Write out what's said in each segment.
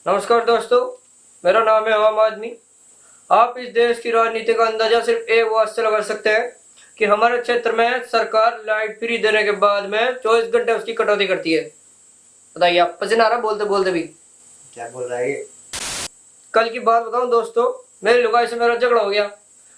नमस्कार दोस्तों, मेरा नाम है आम आदमी। आप इस देश की राजनीति का अंदाजा सिर्फ एक बात से लगा सकते हैं कि हमारे क्षेत्र में सरकार लाइट फ्री देने के बाद में 24 घंटे उसकी कटौती करती है। बताइए, आप पसीना आ रहा बोलते बोलते भी। क्या बोल रहा है ये? कल की बात बताऊं दोस्तों, मेरी लुगाई से मेरा झगड़ा हो गया।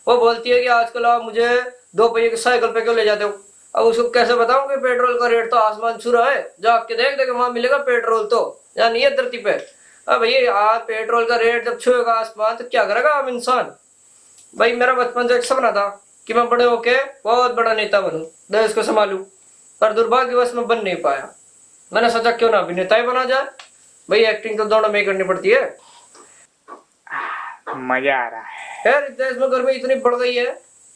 वो बोलती है कि आजकल आप मुझे 2 पहिए की साइकिल पे क्यों ले जाते हो। अब उसको कैसे बताऊं कि पेट्रोल का रेट तो आसमान छू रहा है। जाके देख दे वहां मिलेगा पेट्रोल, तो या नहीं है धरती पे। अब भाई आज पेट्रोल का रेट जब छुएगा आसमान तो क्या करेगा आम इंसान। भाई मेरा बचपन से एक सपना था कि मैं बड़े होके बहुत बड़ा नेता बनूं, देश को संभालूं, पर दुर्भाग्यवश मैं बन नहीं पाया। मैंने सोचा क्यों ना अभिनेता ही बना जाए। भाई एक्टिंग तो दोनों में ही करनी पड़ती है। मजा आ रहा है। यार इस देश में गर्मी इतनी बढ़ गई है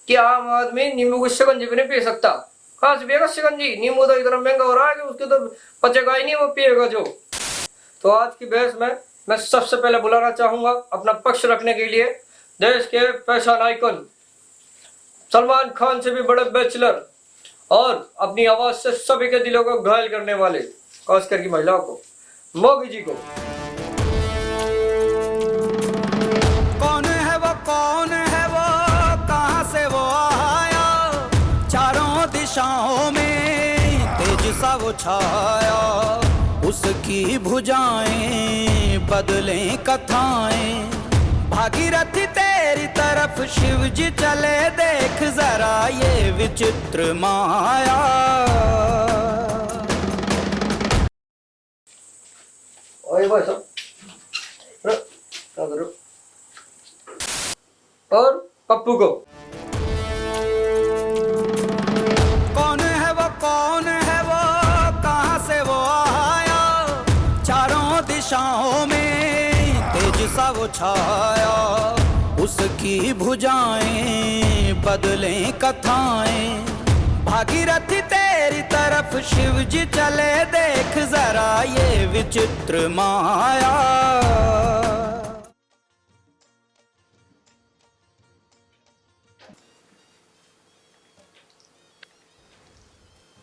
कि आम आदमी नींबू की शिकंजी भी नहीं पी सकता। कहाँ से पिएगा शिकंजी? नींबू तो इतना महंगा हो रहा है कि उसके तो पचेगा ही नहीं, वो पिएगा जो। तो आज की बहस में मैं सबसे पहले बुलाना चाहूंगा अपना पक्ष रखने के लिए देश के फैशन आइकन, सलमान खान से भी बड़े बैचलर और अपनी आवाज से सभी के दिलों को घायल करने वाले, खासकर की महिलाओं को, मोगी जी को। कौन है वो, कौन है वो, कहाँ से वो आया, चारों दिशाओं में तेज सा वो छाया, उसकी भुजाएं बदलें कथाएं, भागीरथी तेरी तरफ शिव जी चले, देख जरा ये विचित्र माया। ओए भाई साहब, और पप्पू को। कौन है वो, कौन है वो, कहाँ से वो आया, चारों दिशाओं में तेज सा वो छाया, उसकी भुजाएं बदलें कथाएं, भागीरथी तेरी तरफ शिव जी चले, देख जरा ये विचित्र माया।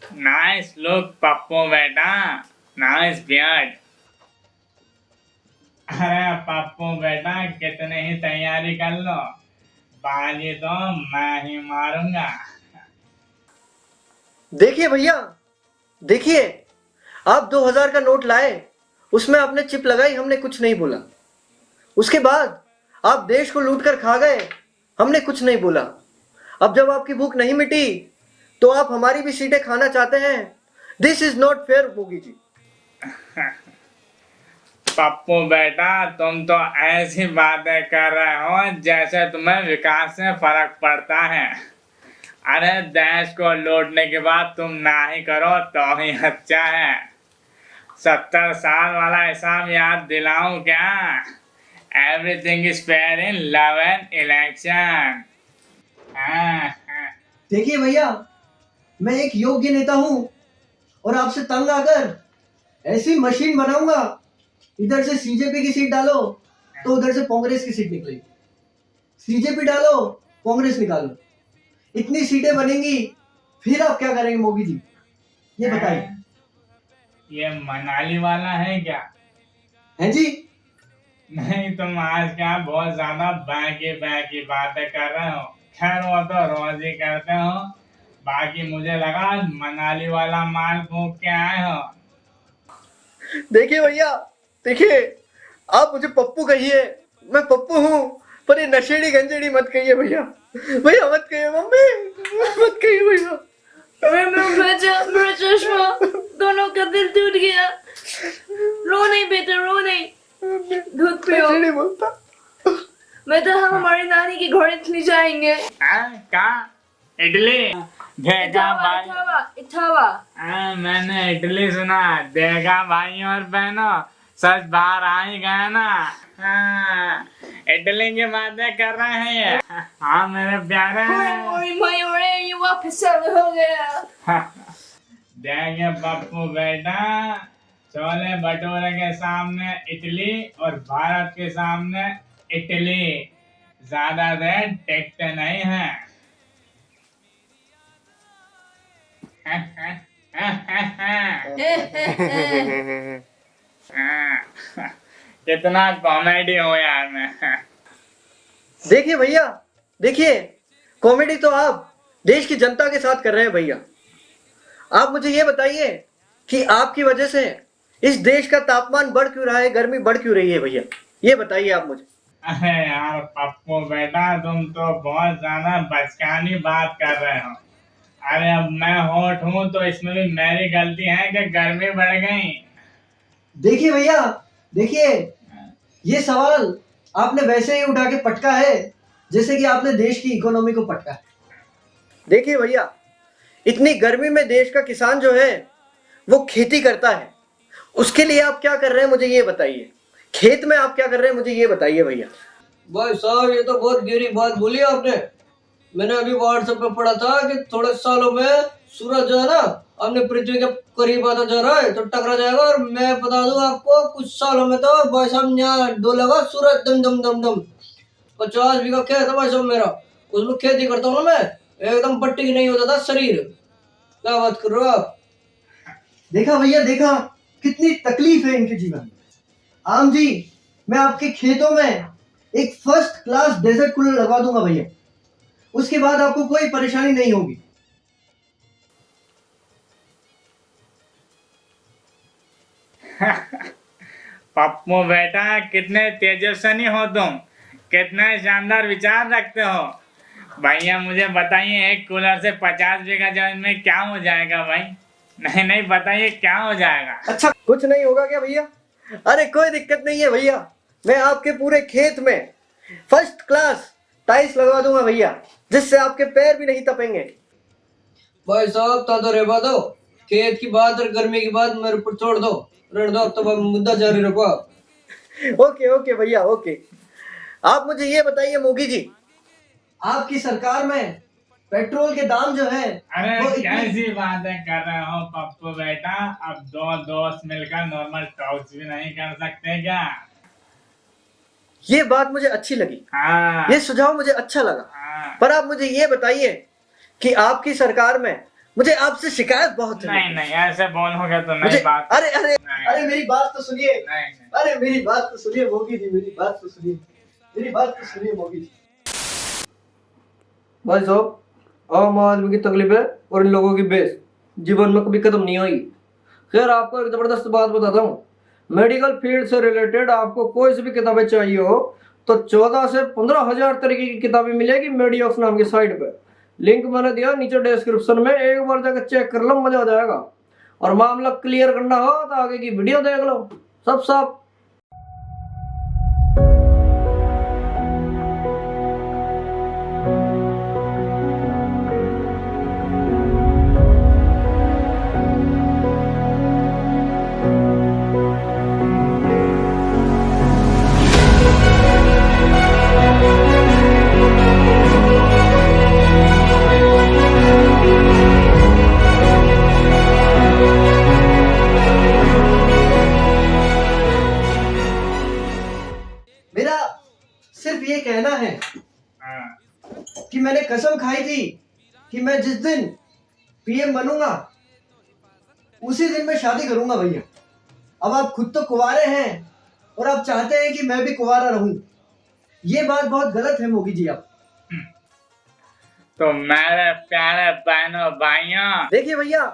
नाइस लुक पप्पू बेटा, नाइस बियर्ड। अरे पप्पू बेटा कितने ही तैयारी कर लो, बाजी तो मैं ही मारूंगा। देखिए भैया, देखिए, आप 2000 का नोट लाए, उसमें आपने चिप लगाई, हमने कुछ नहीं बोला। उसके बाद आप देश को लूट कर खा गए, हमने कुछ नहीं बोला। अब जब आपकी भूख नहीं मिटी तो आप हमारी भी सीटें खाना चाहते हैं। दिस इज नॉट फेयर मोगी जी। पप्पू बेटा तुम तो ऐसी बातें कर रहे हो जैसे तुम्हें विकास से फर्क पड़ता है। अरे देश को लूटने के बाद तुम ना ही करो तो ही अच्छा है। 70 साल वाला हिसाब याद दिलाऊं क्या? Everything is fair in love and election. देखिए भैया, मैं एक योग्य नेता हूं और आपसे तंग आकर ऐसी मशीन बनाऊंगा, इधर से सीजेपी की सीट डालो तो उधर से कांग्रेस की सीट निकलेगी, सीजेपी डालो कांग्रेस निकालो, इतनी सीटें बनेंगी, फिर आप क्या करेंगे मोगी जी, ये बताइए। ये मनाली वाला है क्या? हैं जी? नहीं, तुम आज क्या बहुत ज्यादा बैकी बैकी बातें कर रहे हो। खैर वो तो रोज ही करते हो। बाकी मुझे लगा मनाली वाला माल फूंक के आए हो। देखिए भैया, देखिए, आप मुझे पप्पू कहिए, मैं पप्पू हूँ, पर ये नशेड़ी गंजेड़ी मत कहिए भैया। भैया मत कहिए, मम्मी मत कहिए भैया। मेरा चश्मा, दोनों का दिल टूट गया। रो नहीं बेटा, रो नहीं, दूध पियो। नशेड़ी बोलता। बेटा हम हमारी नानी के घर इतनी जाएंगे। क्या? इडली? देखा भाई, इटावा। मैंने इडली सुना। देखा भाई और बहनों, सच बाहर आ ही गया ना। इडली की बातें कर रहे हैं ये। हाँ मेरे प्यारे। ये वापस चालू हो गया। देखिए पप्पू बेटा, छोले भटूरे के सामने इडली और भारत के सामने इटली ज्यादा देर टिकते नहीं हैं। कितना कॉमेडी हो यार मैं। देखिए भैया, देखिए, कॉमेडी तो आप देश की जनता के साथ कर रहे हैं भैया। आप मुझे ये बताइए कि आपकी वजह से इस देश का तापमान बढ़ क्यों रहा है, गर्मी बढ़ क्यों रही है भैया, ये बताइए आप मुझे। अरे यार पप्पू बेटा, तुम तो बहुत ज्यादा बचकानी बात कर रहे हो। अरे अब मैं होठ हूँ तो इसमें भी मेरी गलती है कि गर्मी बढ़ गई। देखिए भैया, देखिए, ये सवाल आपने वैसे ही उठा के पटका है जैसे कि आपने देश की इकोनॉमी को पटका है। देखिए भैया, इतनी गर्मी में देश का किसान जो है वो खेती करता है, उसके लिए आप क्या कर रहे हैं मुझे ये बताइए। खेत में आप क्या कर रहे हैं मुझे ये बताइए भैया। भाई साहब, ये तो बहुत गहरी बात बोली आपने। मैंने अभी व्हाट्सएप पे पढ़ा था कि थोड़े सालों में सूरज जो है ना अपने पृथ्वी के करीब आता जा रहा है तो टकरा जाएगा। और मैं बता दूं आपको, कुछ सालों में तो भाई साहब यहाँ डोलेगा सूरज दम दम दम दम। 50 बीघा खेत है भाई साहब मेरा, उसमें खेती करता हूँ मैं, एकदम पट्टी की नहीं होता था शरीर। क्या बात कर रहे हो आप। देखा भैया, देखा कितनी तकलीफ है इनके जीवन में। आम जी, मैं आपके खेतों में एक फर्स्ट क्लास डेजर्ट कूलर लगवा दूंगा भैया, उसके बाद आपको कोई परेशानी नहीं होगी। पप्पू बेटा, कितने तेजस्वी हो तुम, कितने शानदार विचार रखते हो। भैया मुझे बताइए, एक कूलर से 50 बीघा जमीन में क्या हो जाएगा भाई? नहीं नहीं, बताइए क्या हो जाएगा। अच्छा, कुछ नहीं होगा क्या भैया? अरे कोई दिक्कत नहीं है भैया, मैं आपके पूरे खेत में फर्स्ट क्लास टाइल्स लगवा दूंगा भैया, जिससे आपके पैर भी नहीं तपेंगे। भाई साहब तो रेबा दो, खेत की बात और गर्मी की बात मेरे ऊपर छोड़ दो, रहने दो, तो मुद्दा जारी रखो आप। ओके ओके भैया, ओके। आप मुझे ये बताइए मोगी जी, आपकी सरकार में पेट्रोल के दाम जो है अरे वो कैसी बातें कर रहे हो पप्पू बेटा? अब दो दोस्त मिलकर नॉर्मल टॉक्स भी नहीं कर सकते क्या? ये बात मुझे अच्छी लगी, हाँ ये सुझाव मुझे अच्छा लगा। हाँ। पर आप मुझे ये बताइए कि आपकी सरकार में मुझे आपसे शिकायत बहुत है। नहीं नहीं, ऐसे बोलोगे तो नहीं मुझे बात। अरे अरे नहीं, अरे मेरी बात तो सुनिए, नहीं, नहीं। अरे मेरी बात तो सुनिए मोगी जी, मेरी बात तो सुनिए, मेरी बात तो सुनिए मोगी जी। भाई साहब, आम आदमी की तकलीफें और इन लोगों की बेस जीवन में कभी खत्म नहीं होगी। खैर, आपको एक जबरदस्त बात बताता हूँ, मेडिकल फील्ड से रिलेटेड आपको कोई सी भी किताबें चाहिए हो तो 14 से 15,000 तरीके की किताबें मिलेगी मेडिऑक्स नाम की साइट पे। लिंक मैंने दिया नीचे डिस्क्रिप्शन में, एक बार जाकर चेक कर लो, मजा आ जाएगा। और मामला क्लियर करना हो तो आगे की वीडियो देख लो, सब साफ। मेरा सिर्फ ये कहना है हाँ। कि मैंने कसम खाई थी कि मैं जिस दिन पीएम बनूंगा उसी दिन मैं शादी करूंगा भैया। अब आप खुद तो कुंवारे हैं और आप चाहते हैं कि मैं भी कुंवारा रहूं, ये बात बहुत गलत है मोगी जी आप। तो मेरे प्यारे बहनों भाइयों, देखिए भैया,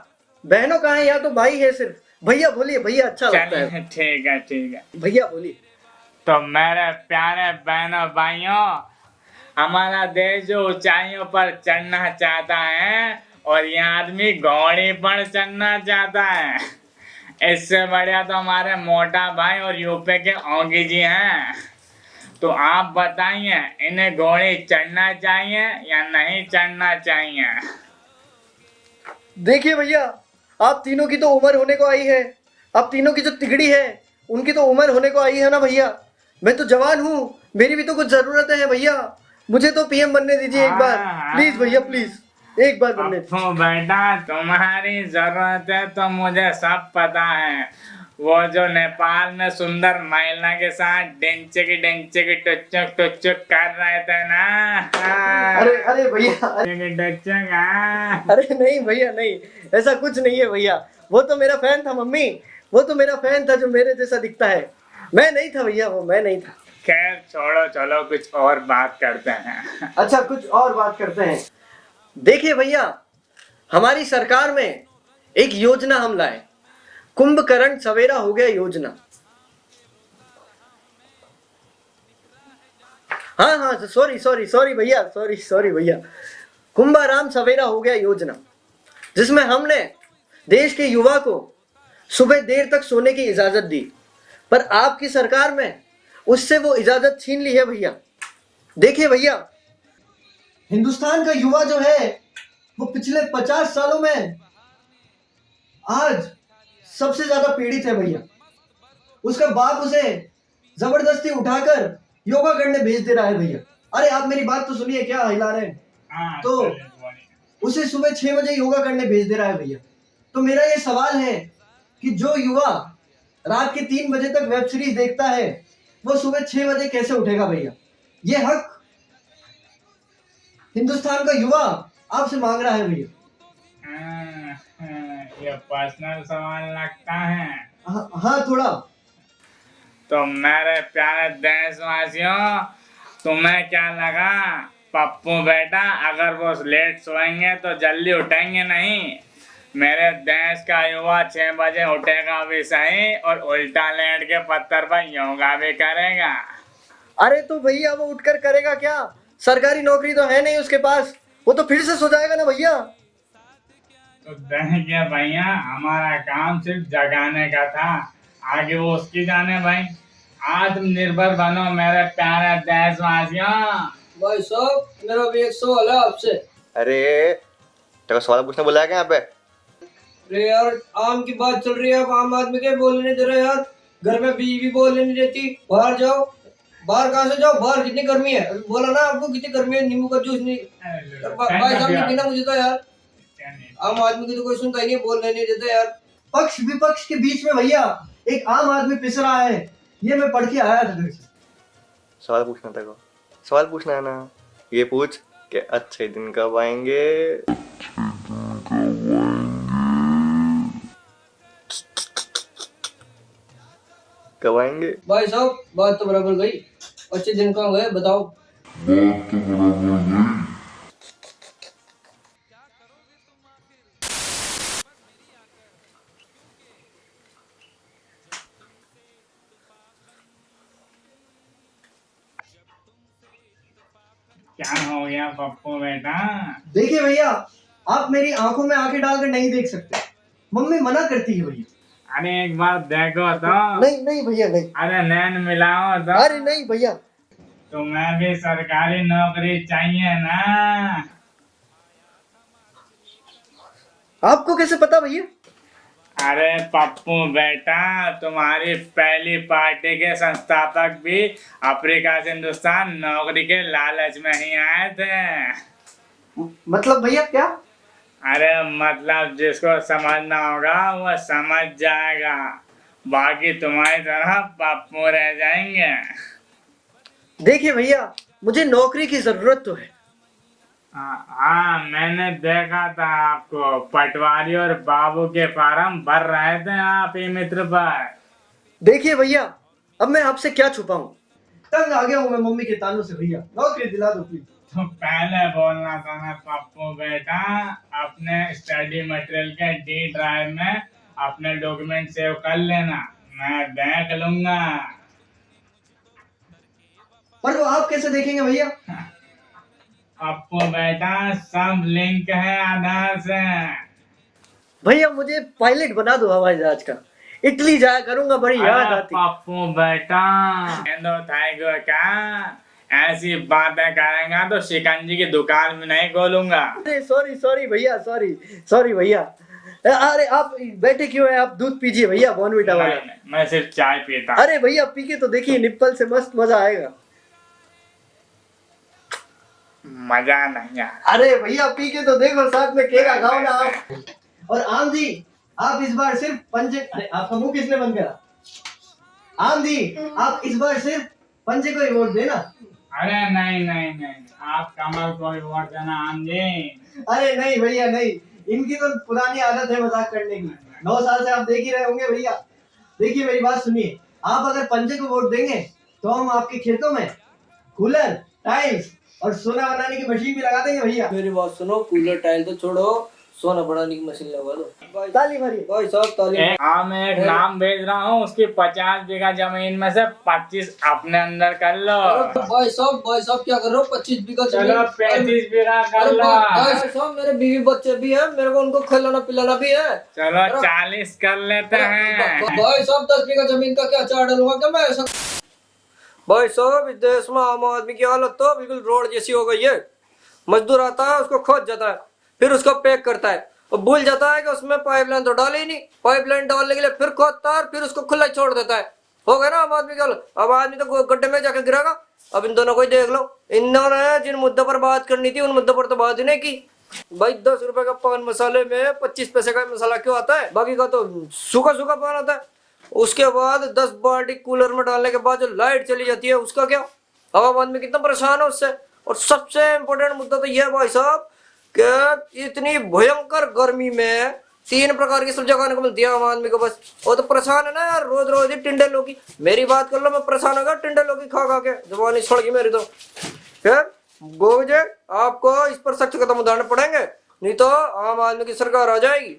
बहनों कहाँ है, या तो भाई है सिर्फ। भैया बोलिए भैया, अच्छा लगता है। चलिए ठीक है ठीक है। भैया बोलिए। तो मेरे प्यारे बहनों भाइयों, हमारा देश जो ऊंचाइयों पर चढ़ना चाहता है और ये आदमी घोड़ी पर चढ़ना चाहता है, इससे बढ़िया तो हमारे मोटा भाई और यूपी के ओंगी जी हैं। तो आप बताइए, इन्हें घोड़ी चढ़ना चाहिए या नहीं चढ़ना चाहिए? देखिए भैया, आप तीनों की तो उम्र होने को आई है, आप तीनों की जो तिगड़ी है उनकी तो उम्र होने को आई है ना भैया। मैं तो जवान हूँ, मेरी भी तो कुछ जरूरतें हैं भैया, मुझे तो पीएम बनने दीजिए एक बार, प्लीज भैया प्लीज, एक बार बनने दीजिए। पप्पू बेटा, तुम्हारी जरूरतें तो मुझे सब पता है। वो जो नेपाल में सुंदर महिला के साथ डेंचक टुचक कर रहे थे ना। अरे अरे भैया, टुचक, अरे नहीं भैया नहीं, ऐसा कुछ नहीं है भैया। वो तो मेरा फैन था मम्मी, वो तो मेरा फैन था जो मेरे जैसा दिखता है। मैं नहीं था भैया, वो मैं नहीं था। खैर छोड़ो, चलो कुछ और बात करते हैं। अच्छा, कुछ और बात करते हैं। देखिए भैया, हमारी सरकार में एक योजना हम लाए, कुंभकर्ण सवेरा हो गया योजना। हाँ, सॉरी भैया, सॉरी भैया, कुंभाराम सवेरा हो गया योजना, जिसमें हमने देश के युवा को सुबह देर तक सोने की इजाजत दी, पर आपकी सरकार में उससे वो इजाजत छीन ली है भैया। देखिए भैया, हिंदुस्तान का युवा जो है वो पिछले 50 सालों में आज सबसे ज्यादा पीड़ित है भैया। उसका बाप उसे जबरदस्ती उठाकर योगा करने भेज दे रहा है भैया। अरे आप मेरी बात तो सुनिए, क्या हिला रहे हैं? हाँ, तो उसे सुबह 6 बजे योगा करने भेज दे रहा है भैया। तो मेरा ये सवाल है कि जो युवा रात के 3 बजे तक वेब सीरीज देखता है, वो सुबह 6 बजे कैसे उठेगा भैया? ये हक हिंदुस्तान का युवा आपसे मांग रहा है भैया। ये पर्सनल सवाल लगता है। हाँ थोड़ा। तो मेरे प्यारे देशवासियों, तुम्हें क्या लगा पप्पू बेटा अगर वो लेट सोएंगे तो जल्दी उठेंगे नहीं? मेरे देश का युवा 6 बजे उठेगा भी सही और उल्टा लेट के पत्थर पर योगा भी करेगा। अरे तो भैया वो उठकर करेगा क्या? सरकारी नौकरी तो है नहीं उसके पास, वो तो फिर से सो जाएगा ना भैया। तो देखिए भैया, हमारा काम सिर्फ जगाने का था, आगे वो उसकी जाने भाई। आत्मनिर्भर बनो मेरे प्यारे देशवासियों। भाई साहब, मेरा भी एक सवाल है आपसे। अरे तेरा सवाल पूछने बुलाया क्या यहाँ पे? अरे यार, आम की बात चल रही है, अब आम आदमी के बोलने नहीं दे रहे यार। घर में बीवी बोलने नहीं देती, बाहर जाओ। बाहर कहाँ से जाओ? बाहर कितनी गर्मी है, अभी बोला ना आपको कितनी गर्मी है, नींबू का जूस नहीं। भाई साहब ने पीना मुझे तो यार। आम आदमी की तो कोई सुनता ही नहीं, बोलने नहीं देता यार। पक्ष विपक्ष के बीच में भैया एक आम आदमी पिस रहा है, ये मैं पढ़ के आया था घर से। सवाल पूछना तेरे को, सवाल पूछना है ना? ये पूछ कि अच्छे दिन कब आएंगे? कब आएंगे? भाई साहब, बात तो बराबर गई। अच्छे दिन कहाँ गए बताओ? क्या हो गया पप्पू बेटा? देखिए भैया, आप मेरी आंखों में आंखें डालकर नहीं देख सकते, मम्मी मना करती है भैया। अरे एक बार देखो तो। नहीं भैया, नहीं। अरे नैन मिलाओ तो। अरे नहीं भैया। तुम्हें भी सरकारी नौकरी चाहिए ना? आपको कैसे पता भैया? अरे पप्पू बेटा, तुम्हारी पहली पार्टी के संस्थापक भी अफ्रीका से हिंदुस्तान नौकरी के लालच में ही आए थे। मतलब भैया क्या? अरे मतलब जिसको समझना होगा वो समझ जाएगा, बाकी तुम्हारी तरह पप्पू रह जाएंगे। देखिए भैया, मुझे नौकरी की जरूरत तो है। हाँ, मैंने देखा था आपको पटवारी और बाबू के फार्म भर रहे थे आप ही मित्र पर। देखिए भैया, अब मैं आपसे क्या छुपाऊं, तंग आ गया हूं मैं मम्मी के तानों से भैया, नौकरी दिला दो प्लीज। तो पहले बोलना था ना पप्पू बेटा, अपने स्टडी मटेरियल के डी ड्राइव में अपने डॉक्यूमेंट सेव कर लेना, मैं देख लूंगा। पर वो आप कैसे देखेंगे भैया? पप्पू बेटा, सब लिंक है आधार से। भैया मुझे पायलट बना दो हवाई जहाज का, इटली जाया करूंगा, बड़ी याद अरे आती। पप्पू बेटा, क्या ऐसी बातें करेंगा तो शिकंजी की दुकान भी नहीं खोलूंगा। अरे सॉरी भैया, सॉरी भैया। अरे आप बैठे क्यों हैं? आप दूध पीजिए भैया, बॉर्नविटा वाला। नहीं, मैं सिर्फ चाय पीता। अरे भैया पी के तो देखिए, निप्पल से मस्त मजा आएगा। मजा नहीं यार। अरे भैया पी के तो देखो, साथ में केला खाओ ना आप। और आम जी, आप इस बार सिर्फ पंजे, अरे आपका मुंह किसने बंद करा? आम जी, आप इस बार सिर्फ पंजे को ही वोट देना। अरे नहीं, आप कमल को ही वोट देना आम जी। अरे नहीं भैया नहीं, इनकी तो पुरानी आदत है मजाक करने की। 9 साल से आप देख ही रहे होंगे भैया। देखिए मेरी बात सुनिए, आप अगर पंजे को वोट देंगे तो हम आपके खेतों में कूलर, टाइल्स और सोना बनाने की मशीन भी लगा देंगे भैया। मेरी बात सुनो, कूलर टाइल तो छोड़ो, सोना बनाने की मशीन लगा दो। ताली मारिए। भाई साहब ताली। हाँ, मैं एक नाम भेज रहा हूँ, उसकी 50 बीघा जमीन में से 25 अपने अंदर कर लो। भाई साहब क्या कर रहे हो? 25 बीघा चलो 35 बीघा कर लो। भाई साहब मेरे बीवी बच्चे भी है, मेरे को उनको खिलाना पिलाना भी है। चलो 40 कर लेते हैं। भाई साहब 10 बीघा जमीन का क्या चार्ज डालूंगा क्या मैं ऐसा? भाई साहब इस देश में आम आदमी की हालत तो बिल्कुल रोड जैसी हो गई है। मजदूर आता है, उसको खोद जाता है, फिर उसको पैक करता है और भूल जाता है कि उसमें पाइपलाइन तो डाली ही नहीं। पाइपलाइन डालने के लिए फिर खोदता है और फिर उसको खुला छोड़ देता है। हो गया ना आम आदमी का। अब आदमी तो गड्ढे में जाके गिरेगा। अब इन दोनों को ही देख लो, इन दोनों ने जिन मुद्दों पर बात करनी थी उन मुद्दों पर तो बात ही नहीं की। भाई 10 रुपए का पान मसाले में 25 पैसे का मसाला क्यों आता है? बाकी का तो सूखा सूखा पान आता है। उसके बाद 10 बाल्टी कूलर में डालने के बाद जो लाइट चली जाती है उसका क्या? आम आदमी कितना परेशान है उससे। और सबसे इम्पोर्टेंट मुद्दा तो यह है भाई साहब कि इतनी भयंकर गर्मी में 3 प्रकार की सब्जियां खाने को मिलती है आम आदमी को। बस वो तो परेशान है ना यार, रोज रोज ही टिंडे लौकी। मेरी बात कर लो, मैं परेशान हो गया टिंडे लौकी खा खा के, जबानी सड़ गई मेरी तो। फिर गोजे आपको इस पर सख्त कदम उठाने पड़ेंगे, नहीं तो आम आदमी की सरकार आ जाएगी।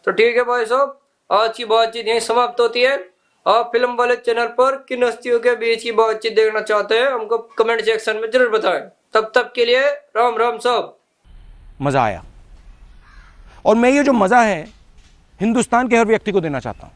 तो ठीक है भाई साहब, आज की बातचीत यहीं समाप्त होती है। आप फिल्म वाले चैनल पर किन हस्तियों के बीच की बातचीत देखना चाहते हैं हमको कमेंट सेक्शन में जरूर बताएं। तब तक के लिए राम राम साहब। मज़ा आया और मैं ये जो मज़ा है हिंदुस्तान के हर व्यक्ति को देना चाहता हूँ।